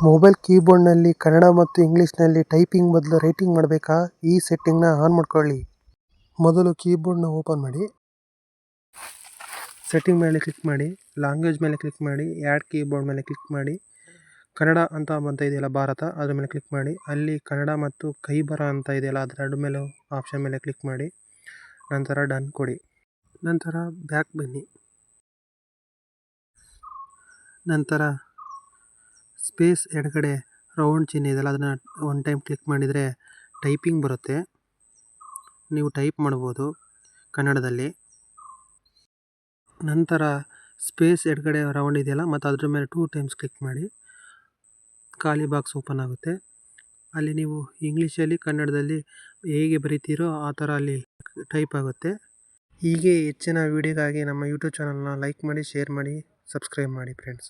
Mobile ಕೀಬೋರ್ಡ್ನಲ್ಲಿ Kannada ಮತ್ತು ಇಂಗ್ಲೀಷ್ನಲ್ಲಿ typing ಬದಲು ರೈಟಿಂಗ್ ಮಾಡಬೇಕಾ? ಈ ಸೆಟ್ಟಿಂಗ್ನ ಆನ್ ಮಾಡ್ಕೊಳ್ಳಿ. ಮೊದಲು ಕೀಬೋರ್ಡ್ನ ಓಪನ್ ಮಾಡಿ, ಸೆಟ್ಟಿಂಗ್ ಮೇಲೆ ಕ್ಲಿಕ್ ಮಾಡಿ, ಲ್ಯಾಂಗ್ವೇಜ್ ಮೇಲೆ ಕ್ಲಿಕ್ ಮಾಡಿ, ಆ್ಯಡ್ ಕೀಬೋರ್ಡ್ ಮೇಲೆ ಕ್ಲಿಕ್ ಮಾಡಿ, ಕನ್ನಡ ಅಂತ ಇದೆಯಲ್ಲ ಭಾರತ, ಅದ್ರ ಮೇಲೆ ಕ್ಲಿಕ್ ಮಾಡಿ. ಅಲ್ಲಿ ಕನ್ನಡ ಮತ್ತು ಕೈ ಬರಹ ಅಂತ ಇದೆಯಲ್ಲ ಅದರ ಎರಡು ಮೇಲೆ ಆಪ್ಷನ್ ಮೇಲೆ ಕ್ಲಿಕ್ ಮಾಡಿ, ನಂತರ ಡನ್ ಕೊಡಿ. ನಂತರ ಬ್ಯಾಕ್ ಬನ್ನಿ. ನಂತರ ಸ್ಪೇಸ್ ಎಡಗಡೆ ರೌಂಡ್ ಚಿಹ್ನೆ ಇದೆಯಲ್ಲ ಅದನ್ನು ಒನ್ ಟೈಮ್ ಕ್ಲಿಕ್ ಮಾಡಿದರೆ ಟೈಪಿಂಗ್ ಬರುತ್ತೆ. ನೀವು ಟೈಪ್ ಮಾಡ್ಬೋದು ಕನ್ನಡದಲ್ಲಿ. ನಂತರ ಸ್ಪೇಸ್ ಎಡಗಡೆ ರೌಂಡ್ ಇದೆಯಲ್ಲ ಮತ್ತು ಅದ್ರ ಮೇಲೆ 2 ಟೈಮ್ಸ್ ಕ್ಲಿಕ್ ಮಾಡಿ, ಖಾಲಿ ಬಾಕ್ಸ್ ಓಪನ್ ಆಗುತ್ತೆ. ಅಲ್ಲಿ ನೀವು ಇಂಗ್ಲೀಷಲ್ಲಿ ಕನ್ನಡದಲ್ಲಿ ಹೇಗೆ ಬರಿತೀರೋ ಆ ಥರ ಅಲ್ಲಿ ಟೈಪ್ ಆಗುತ್ತೆ. ಹೀಗೆ ಹೆಚ್ಚಿನ ವಿಡಿಯೋಗಾಗಿ ನಮ್ಮ ಯೂಟ್ಯೂಬ್ ಚಾನಲ್ನ ಲೈಕ್ ಮಾಡಿ, ಶೇರ್ ಮಾಡಿ, ಸಬ್ಸ್ಕ್ರೈಬ್ ಮಾಡಿ ಫ್ರೆಂಡ್ಸ್.